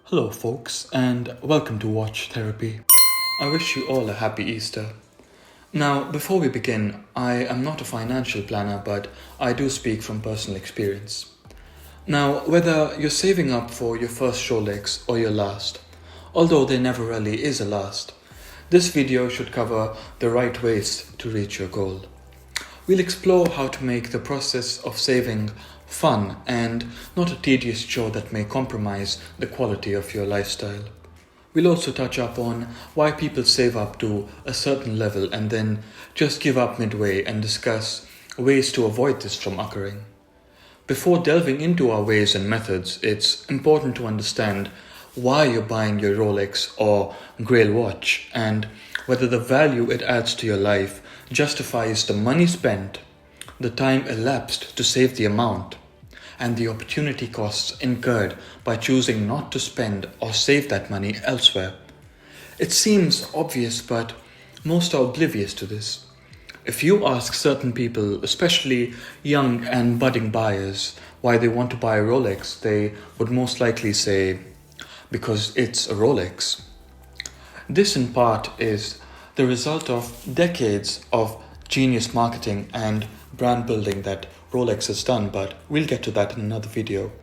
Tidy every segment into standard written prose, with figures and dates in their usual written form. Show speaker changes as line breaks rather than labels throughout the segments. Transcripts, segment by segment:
Hello, folks, and welcome to Watch Therapy. I wish you all a happy Easter. Now, before we begin, I am not a financial planner, but I do speak from personal experience. Now, whether you're saving up for your first Rolex or your last, although there never really is a last, this video should cover the right ways to reach your goal. We'll explore how to make the process of saving fun and not a tedious chore that may compromise the quality of your lifestyle. We'll also touch up on why people save up to a certain level and then just give up midway and discuss ways to avoid this from occurring. Before delving into our ways and methods, it's important to understand why you're buying your Rolex or Grail watch and whether the value it adds to your life justifies the money spent, the time elapsed to save the amount, and the opportunity costs incurred by choosing not to spend or save that money elsewhere. It seems obvious, but most are oblivious to this. If you ask certain people, especially young and budding buyers, why they want to buy a Rolex, they would most likely say, because it's a Rolex. This in part is the result of decades of genius marketing and brand building that Rolex has done, but we'll get to that in another video.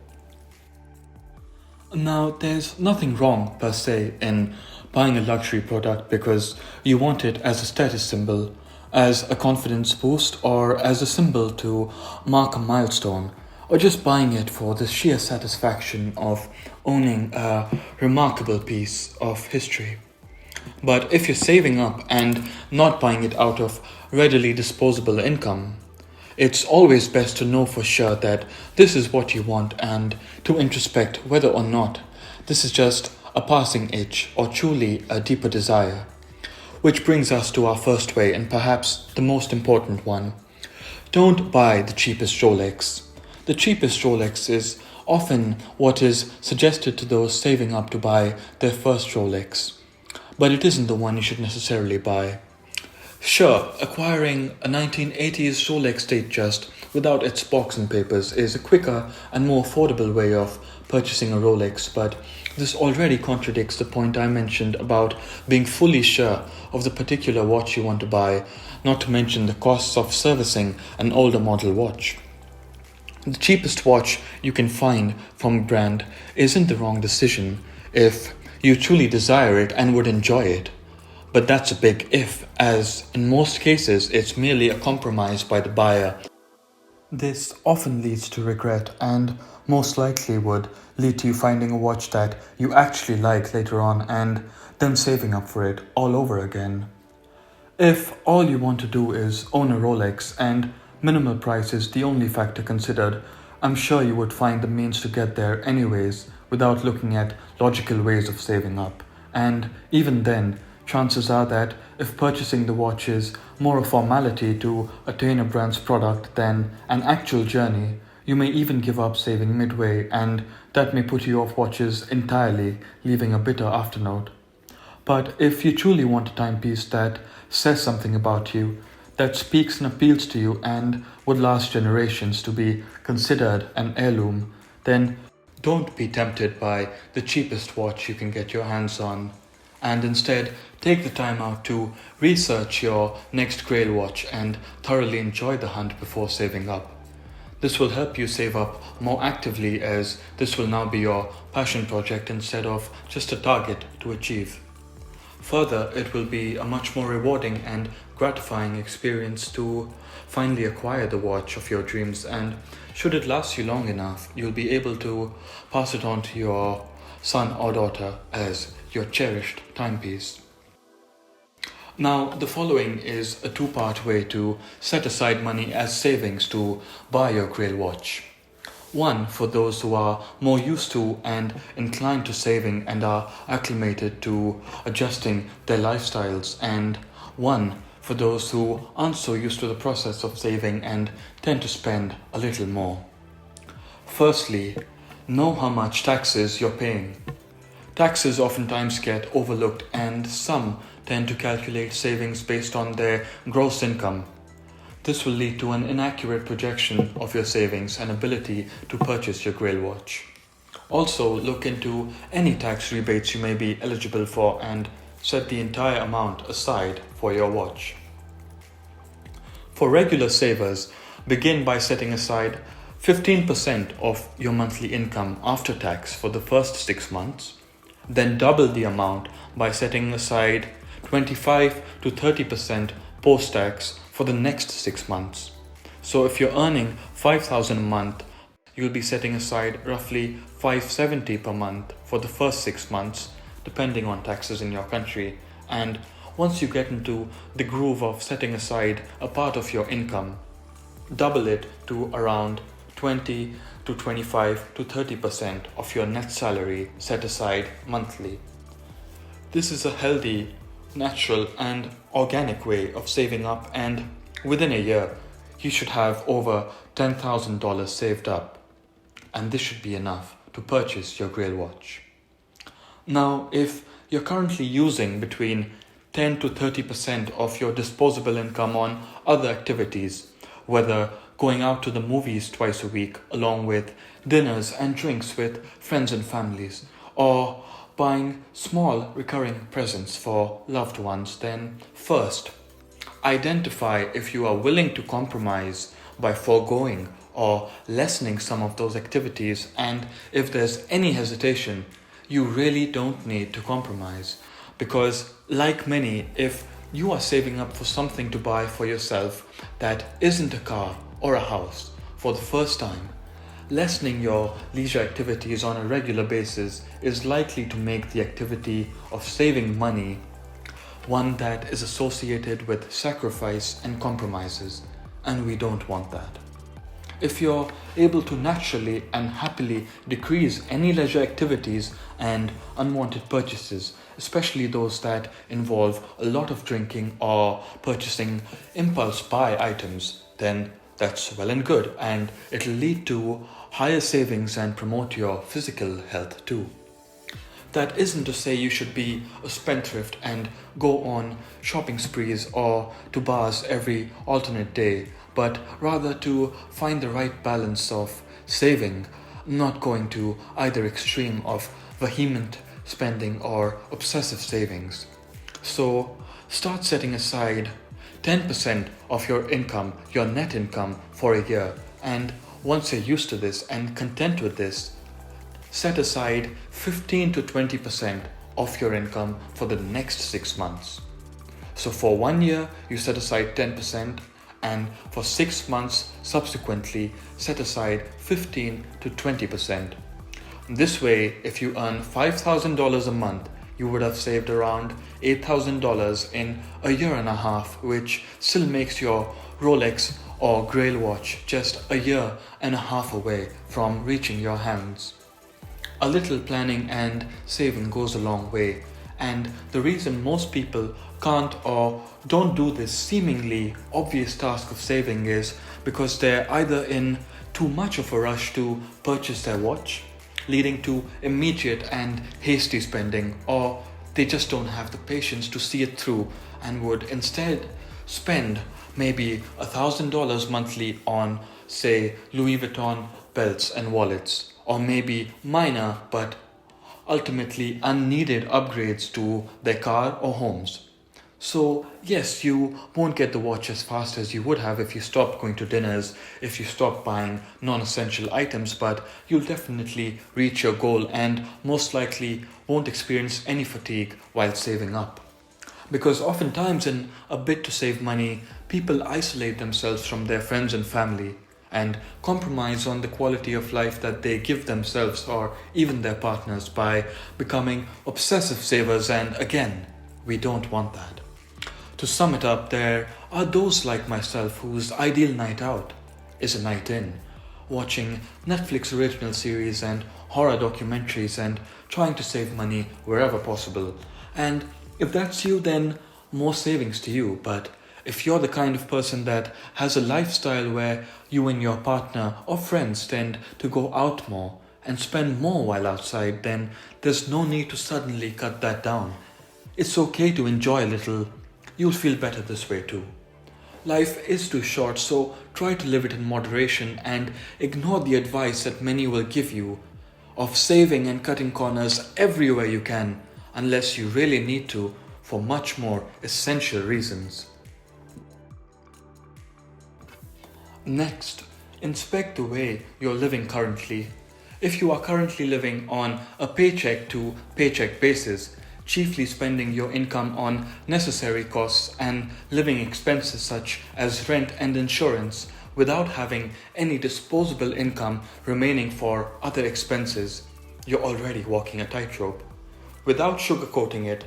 Now, there's nothing wrong per se in buying a luxury product because you want it as a status symbol, as a confidence boost, or as a symbol to mark a milestone, or just buying it for the sheer satisfaction of owning a remarkable piece of history. But if you're saving up and not buying it out of readily disposable income, it's always best to know for sure that this is what you want and to introspect whether or not this is just a passing itch or truly a deeper desire. Which brings us to our first way and perhaps the most important one. Don't buy the cheapest Rolex. The cheapest Rolex is often what is suggested to those saving up to buy their first Rolex, but it isn't the one you should necessarily buy. Sure, acquiring a 1980s Rolex Datejust without its box and papers is a quicker and more affordable way of purchasing a Rolex, but this already contradicts the point I mentioned about being fully sure of the particular watch you want to buy, not to mention the costs of servicing an older model watch. The cheapest watch you can find from a brand isn't the wrong decision if you truly desire it and would enjoy it. But that's a big if, as in most cases it's merely a compromise by the buyer. This often leads to regret and most likely would lead to you finding a watch that you actually like later on and then saving up for it all over again. If all you want to do is own a Rolex and minimal price is the only factor considered, I'm sure you would find the means to get there anyways without looking at logical ways of saving up. And even then, chances are that if purchasing the watch is more a formality to attain a brand's product than an actual journey, you may even give up saving midway, and that may put you off watches entirely, leaving a bitter afternote. But if you truly want a timepiece that says something about you, that speaks and appeals to you and would last generations to be considered an heirloom, then don't be tempted by the cheapest watch you can get your hands on, and instead take the time out to research your next Grail watch and thoroughly enjoy the hunt before saving up. This will help you save up more actively, as this will now be your passion project instead of just a target to achieve. Further, it will be a much more rewarding and gratifying experience to finally acquire the watch of your dreams, and should it last you long enough, you'll be able to pass it on to your son or daughter as your cherished timepiece. Now, the following is a two-part way to set aside money as savings to buy your Grail watch. One for those who are more used to and inclined to saving and are acclimated to adjusting their lifestyles, and one for those who aren't so used to the process of saving and tend to spend a little more. Firstly, know how much taxes you're paying. Taxes oftentimes get overlooked, and some tend to calculate savings based on their gross income. This will lead to an inaccurate projection of your savings and ability to purchase your Grail watch. Also, look into any tax rebates you may be eligible for and set the entire amount aside for your watch. For regular savers, begin by setting aside 15% of your monthly income after tax for the first 6 months, then double the amount by setting aside 25 to 30% post tax for the next 6 months. So if you're earning 5,000 a month, you'll be setting aside roughly 570 per month for the first 6 months, depending on taxes in your country. And once you get into the groove of setting aside a part of your income, double it to around 20 to 25 to 30% of your net salary set aside monthly. This is a healthy, natural, and organic way of saving up, and within a year, you should have over $10,000 saved up, and this should be enough to purchase your Grail watch. Now, if you're currently using between 10 to 30% of your disposable income on other activities, whether going out to the movies twice a week along with dinners and drinks with friends and families, or buying small recurring presents for loved ones, then first, identify if you are willing to compromise by foregoing or lessening some of those activities, and if there's any hesitation, you really don't need to compromise. Because, like many, if you are saving up for something to buy for yourself that isn't a car or a house for the first time, lessening your leisure activities on a regular basis is likely to make the activity of saving money one that is associated with sacrifice and compromises, and we don't want that. If you're able to naturally and happily decrease any leisure activities and unwanted purchases, especially those that involve a lot of drinking or purchasing impulse buy items, then that's well and good, and it'll lead to higher savings and promote your physical health too. That isn't to say you should be a spendthrift and go on shopping sprees or to bars every alternate day, but rather to find the right balance of saving, not going to either extreme of vehement spending or obsessive savings. So start setting aside 10% of your income, your net income, for a year, and once you're used to this and content with this, set aside 15 to 20% of your income for the next 6 months. So for 1 year, you set aside 10%, and for 6 months subsequently, set aside 15 to 20%. This way, if you earn $5,000 a month, you would have saved around $8,000 in a year and a half, which still makes your Rolex or Grail watch just a year and a half away from reaching your hands. A little planning and saving goes a long way, and the reason most people can't or don't do this seemingly obvious task of saving is because they're either in too much of a rush to purchase their watch, leading to immediate and hasty spending, or they just don't have the patience to see it through and would instead spend maybe $1,000 monthly on, say, Louis Vuitton belts and wallets, or maybe minor but ultimately unneeded upgrades to their car or homes. So yes, you won't get the watch as fast as you would have if you stopped going to dinners, if you stopped buying non-essential items, but you'll definitely reach your goal and most likely won't experience any fatigue while saving up. Because oftentimes in a bid to save money, people isolate themselves from their friends and family and compromise on the quality of life that they give themselves or even their partners by becoming obsessive savers, and again, we don't want that. To sum it up, there are those like myself whose ideal night out is a night in, watching Netflix original series and horror documentaries and trying to save money wherever possible. And if that's you, then more savings to you. But if you're the kind of person that has a lifestyle where you and your partner or friends tend to go out more and spend more while outside, then there's no need to suddenly cut that down. It's okay to enjoy a little. You'll feel better this way too. Life is too short, so try to live it in moderation and ignore the advice that many will give you of saving and cutting corners everywhere you can, unless you really need to for much more essential reasons. Next, inspect the way you're living currently. If you are currently living on a paycheck to paycheck basis, chiefly spending your income on necessary costs and living expenses such as rent and insurance without having any disposable income remaining for other expenses, you're already walking a tightrope. Without sugarcoating it,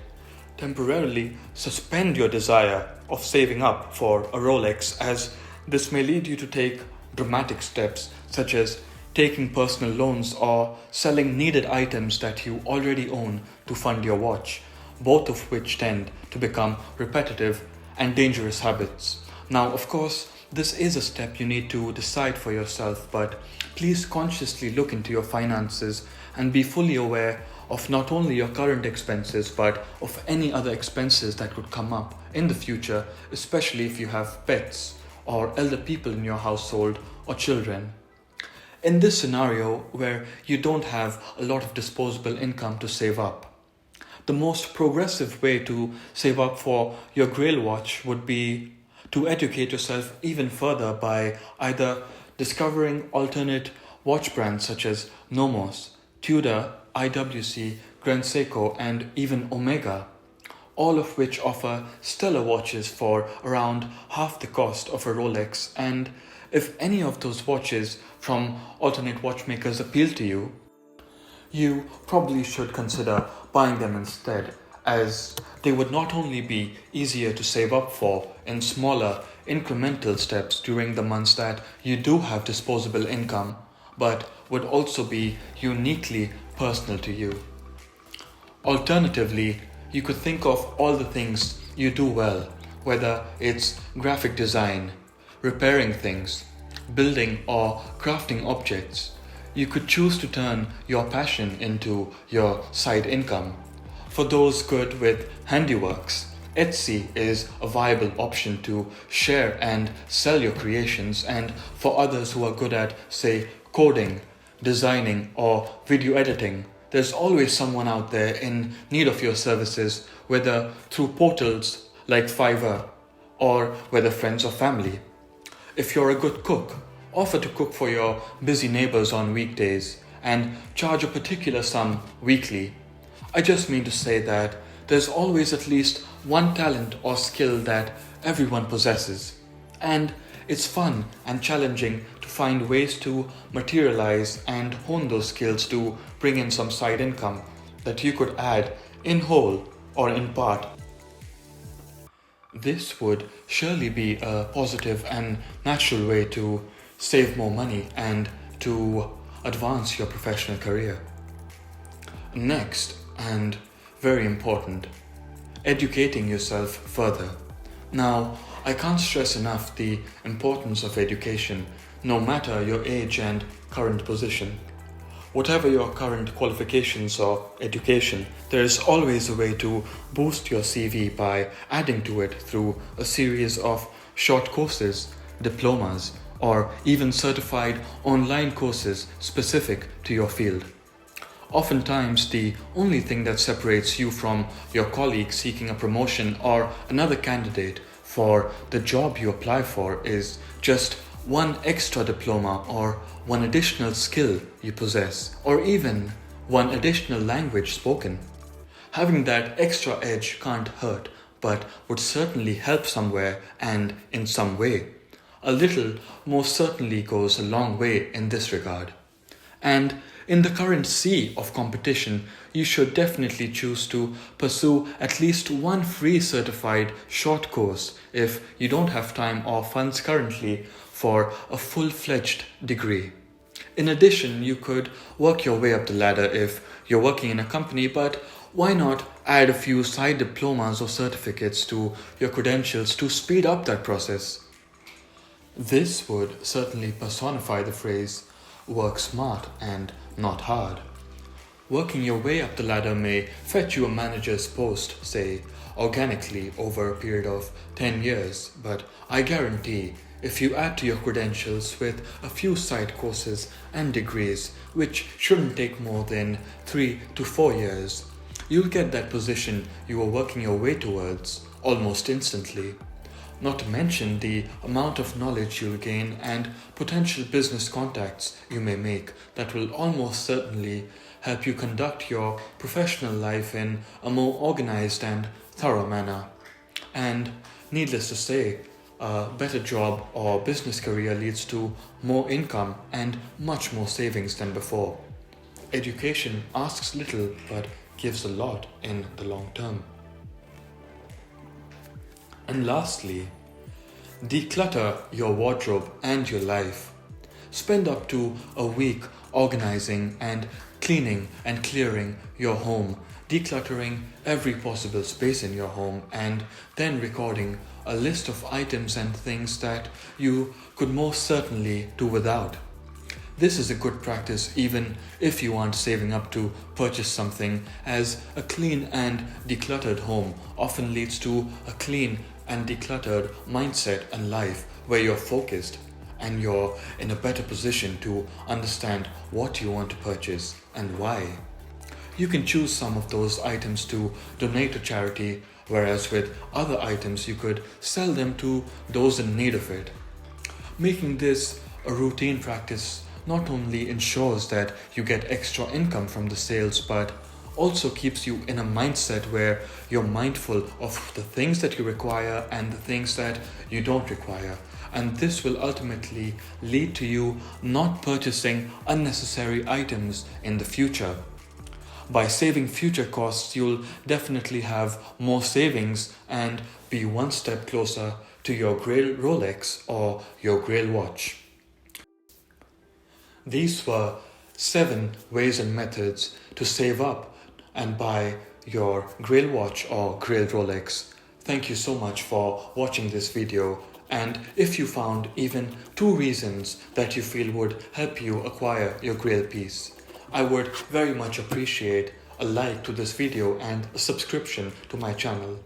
temporarily suspend your desire of saving up for a Rolex, as this may lead you to take dramatic steps such as taking personal loans or selling needed items that you already own to fund your watch, both of which tend to become repetitive and dangerous habits. Now, of course, this is a step you need to decide for yourself, but please consciously look into your finances and be fully aware of not only your current expenses but of any other expenses that could come up in the future, especially if you have pets or elder people in your household or children. In this scenario where you don't have a lot of disposable income to save up, the most progressive way to save up for your grail watch would be to educate yourself even further by either discovering alternate watch brands such as Nomos, Tudor, IWC, Grand Seiko, and even Omega, all of which offer stellar watches for around half the cost of a Rolex. And if any of those watches from alternate watchmakers appeal to you, you probably should consider buying them instead, as they would not only be easier to save up for in smaller incremental steps during the months that you do have disposable income, but would also be uniquely personal to you. Alternatively, you could think of all the things you do well, whether it's graphic design, repairing things, building or crafting objects. You could choose to turn your passion into your side income. For those good with handiworks, Etsy is a viable option to share and sell your creations, and for others who are good at, say, coding, designing, or video editing, there's always someone out there in need of your services, whether through portals like Fiverr or whether friends or family. If you're a good cook, offer to cook for your busy neighbors on weekdays and charge a particular sum weekly. I just mean to say that there's always at least one talent or skill that everyone possesses, and it's fun and challenging to find ways to materialize and hone those skills to bring in some side income that you could add in whole or in part. This would surely be a positive and natural way to save more money and to advance your professional career. Next, and very important, educating yourself further. Now, I can't stress enough the importance of education, no matter your age and current position. Whatever your current qualifications or education, there is always a way to boost your CV by adding to it through a series of short courses, diplomas, or even certified online courses specific to your field. Oftentimes, the only thing that separates you from your colleague seeking a promotion or another candidate for the job you apply for is just one extra diploma or one additional skill you possess, or even one additional language spoken. Having that extra edge can't hurt, but would certainly help somewhere and in some way. A little most certainly goes a long way in this regard. And in the current sea of competition, you should definitely choose to pursue at least one free certified short course if you don't have time or funds currently for a full-fledged degree. In addition, you could work your way up the ladder if you're working in a company, but why not add a few side diplomas or certificates to your credentials to speed up that process? This would certainly personify the phrase, work smart and not hard. Working your way up the ladder may fetch you a manager's post, say, organically over a period of 10 years, but I guarantee If you add to your credentials with a few side courses and degrees, which shouldn't take more than 3 to 4 years, you'll get that position you are working your way towards almost instantly. Not to mention the amount of knowledge you'll gain and potential business contacts you may make that will almost certainly help you conduct your professional life in a more organized and thorough manner. And needless to say, a better job or business career leads to more income and much more savings than before. Education asks little but gives a lot in the long term. And lastly, declutter your wardrobe and your life. Spend up to a week organizing and cleaning and clearing your home, decluttering every possible space in your home, and then recording a list of items and things that you could most certainly do without. This is a good practice even if you aren't saving up to purchase something, as a clean and decluttered home often leads to a clean and decluttered mindset and life where you're focused and you're in a better position to understand what you want to purchase and why. You can choose some of those items to donate to charity, whereas with other items you could sell them to those in need of it. Making this a routine practice not only ensures that you get extra income from the sales, but also keeps you in a mindset where you're mindful of the things that you require and the things that you don't require. And this will ultimately lead to you not purchasing unnecessary items in the future. By saving future costs, you'll definitely have more savings and be one step closer to your grail Rolex or your grail watch. These were 7 ways and methods to save up and buy your grail watch or grail Rolex. Thank you so much for watching this video, and if you found even 2 reasons that you feel would help you acquire your grail piece, I would very much appreciate a like to this video and a subscription to my channel.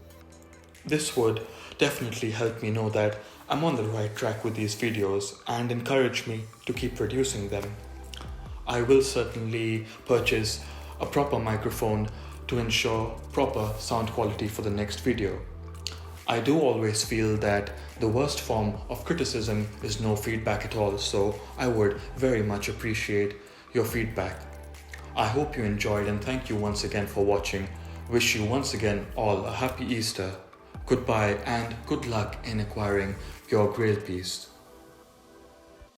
This would definitely help me know that I'm on the right track with these videos and encourage me to keep producing them. I will certainly purchase a proper microphone to ensure proper sound quality for the next video. I do always feel that the worst form of criticism is no feedback at all, so I would very much appreciate your feedback. I hope you enjoyed, and thank you once again for watching. Wish you once again all a happy Easter. Goodbye and good luck in acquiring your grail piece.